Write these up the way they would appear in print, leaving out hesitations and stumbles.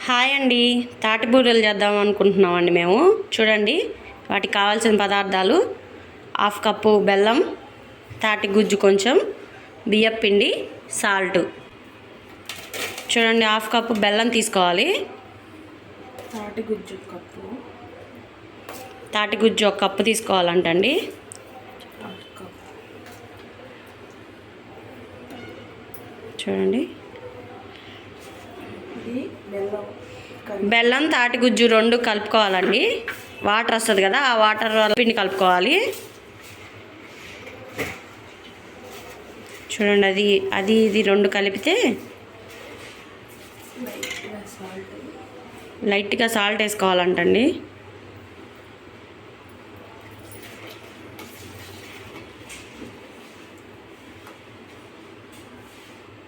Hi అండి. తాటి బూరెలు చేద్దాం అనుకుంటున్నామండి మేము. చూడండి, వాటికి కావాల్సిన పదార్థాలు: హాఫ్ కప్పు బెల్లం, తాటి గుజ్జు కొంచెం, బియ్యం పిండి, సాల్ట్. చూడండి, హాఫ్ కప్పు బెల్లం తీసుకోవాలి. తాటి గుజ్జు ఒక కప్పు తీసుకోవాలంటండి. చూడండి, బెల్లం తాటి గుజ్జు రెండు కలుపుకోవాలండి. వాటర్ వస్తుంది కదా, ఆ వాటర్ పిండి కలుపుకోవాలి. చూడండి, అది ఇది రెండు కలిపితే లైట్గా సాల్ట్ వేసుకోవాలంటండి.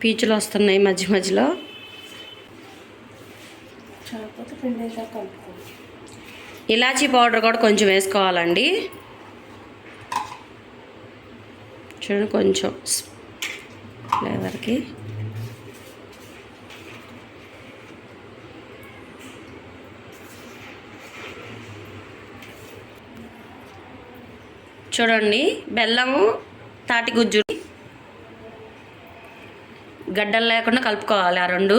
పీచులు వస్తున్నాయి మధ్య మధ్యలో. ఇలాచీ పౌడర్ కూడా కొంచెం వేసుకోవాలండి. చూడండి, కొంచెం ఫ్లేవర్కి. చూడండి, బెల్లము తాటి గుజ్జు గడ్డలు లేకుండా కలుపుకోవాలి. ఆ రెండు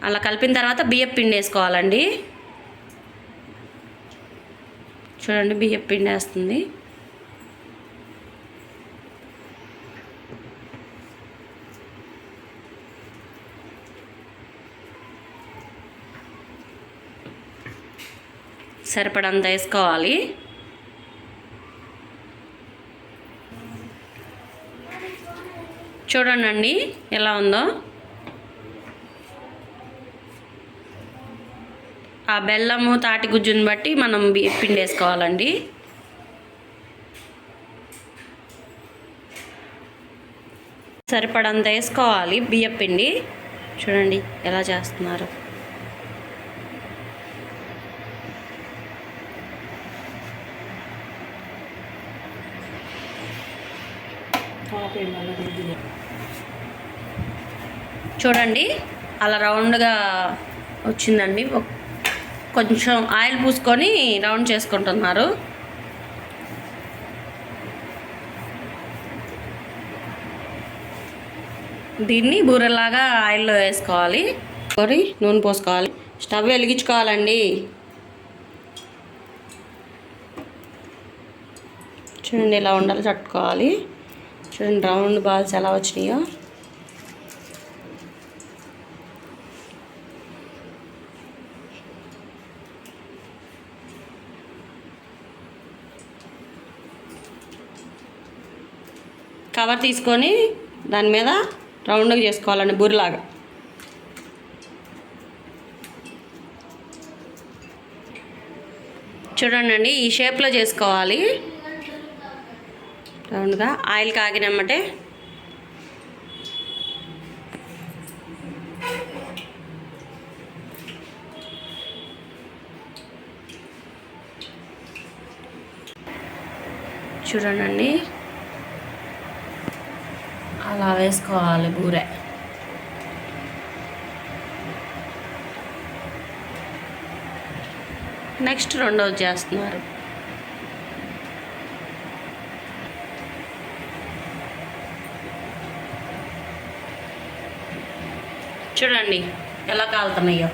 అలా కలిపిన తర్వాత బియ్యం పిండి వేసుకోవాలండి. చూడండి, బియ్యం పిండి వేస్తుంది. సరిపడంత వేసుకోవాలి. చూడండి ఎలా ఉందో. ఆ బెల్లము తాటి గుజ్జుని బట్టి మనం బియ్యం పిండి వేసుకోవాలండి. సరిపడంత వేసుకోవాలి బియ్యం పిండి. చూడండి ఎలా చేస్తున్నారు. చూడండి, అలా రౌండ్గా వచ్చిందండి. కొంచెం ఆయిల్ పూసుకొని రౌండ్ చేసుకుంటున్నారు. దీన్ని బూరెలాగా ఆయిల్లో వేసుకోవాలి. నూనె పోసుకోవాలి. స్టవ్ వెలిగించుకోవాలండి. చూడండి, ఇలా ఉండాలి, చట్టుకోవాలి. చూడండి, రౌండ్ బాల్స్ ఎలా వచ్చినాయో. కవర్ తీసుకొని దాని మీద రౌండ్గా చేసుకోవాలండి, బూరెలాగా. చూడండి, ఈ షేప్లో చేసుకోవాలి రౌండ్గా. ఆయిల్ కాగినమ్మటే చూడండి, అలా వేసుకోవాలి బూరె. నెక్స్ట్ రెండోది చేస్తున్నారు. చూడండి ఎలా కాలుతున్నాయో.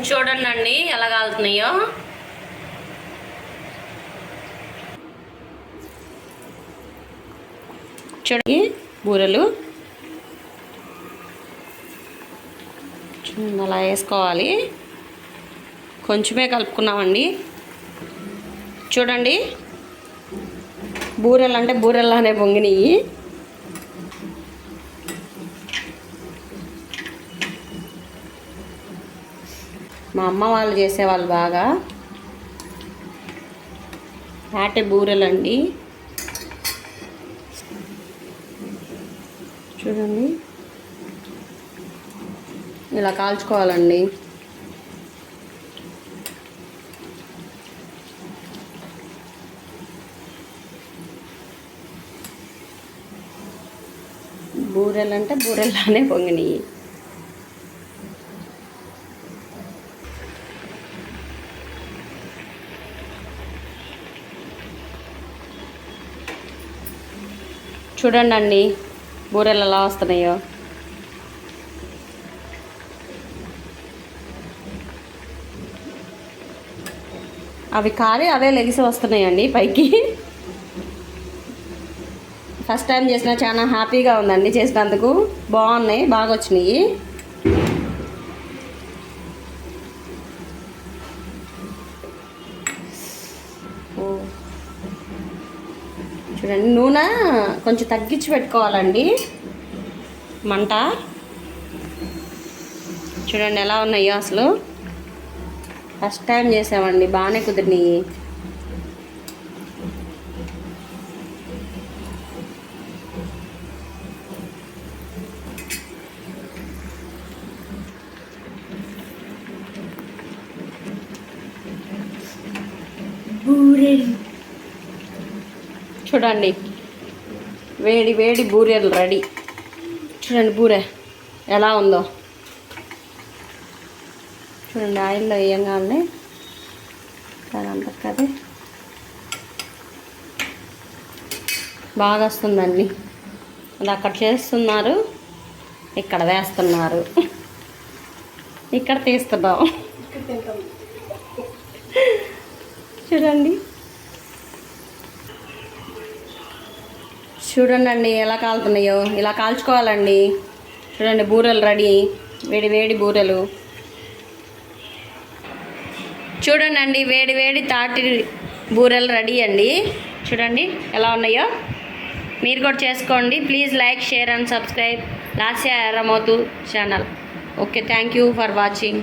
చూడండి ఎలా కాలుతున్నాయో. చూడండి బూరెలు అలా వేసుకోవాలి. కొంచెమే కలుపుకున్నామండి. చూడండి, బూరెలు అంటే బూరెల్లానే పొంగినాయి. మా అమ్మ వాళ్ళు చేసేవాళ్ళు బాగా. తాటి బూరెలండి. చూడండి, ఇలా కాల్చుకోవాలండి. బూరెలు అంటే బూరెల్లానే పొంగినాయి. చూడండి అండి బూరెలు ఎలా వస్తున్నాయో. అవి కారి అవే లెగిసి వస్తున్నాయండి పైకి. ఫస్ట్ టైం చేసిన చాలా హ్యాపీగా ఉందండి చేసినందుకు. బాగున్నాయి, బాగా వచ్చినాయి. చూడండి, నూనె కొంచెం తగ్గించి పెట్టుకోవాలండి మంట. చూడండి ఎలా ఉన్నాయో అసలు. ఫస్ట్ టైం చేసామండి, బాగానే కుదిరినాయి. బూరెలు చూడండి, వేడి వేడి బూరెలు రెడీ. చూడండి బూరె ఎలా ఉందో. చూడండి ఆయిల్లో వేయంగానే దాని కదే బాగా వస్తుందండి. అది అక్కడ చేస్తున్నారు, ఇక్కడ వేస్తున్నారు, ఇక్కడ తీస్తున్నాం. చూడండి చూడండి అండి ఎలా కాలుతున్నాయో. ఇలా కాల్చుకోవాలండి. చూడండి బూరెలు రెడీ, వేడి వేడి బూరెలు. చూడండి అండి వేడి వేడి తాటి బూరెలు రెడీ అండి. చూడండి ఎలా ఉన్నాయో. మీరు కూడా చేసుకోండి. Please like, share and subscribe Lasya Erramothu channel. Okay, thank you for watching.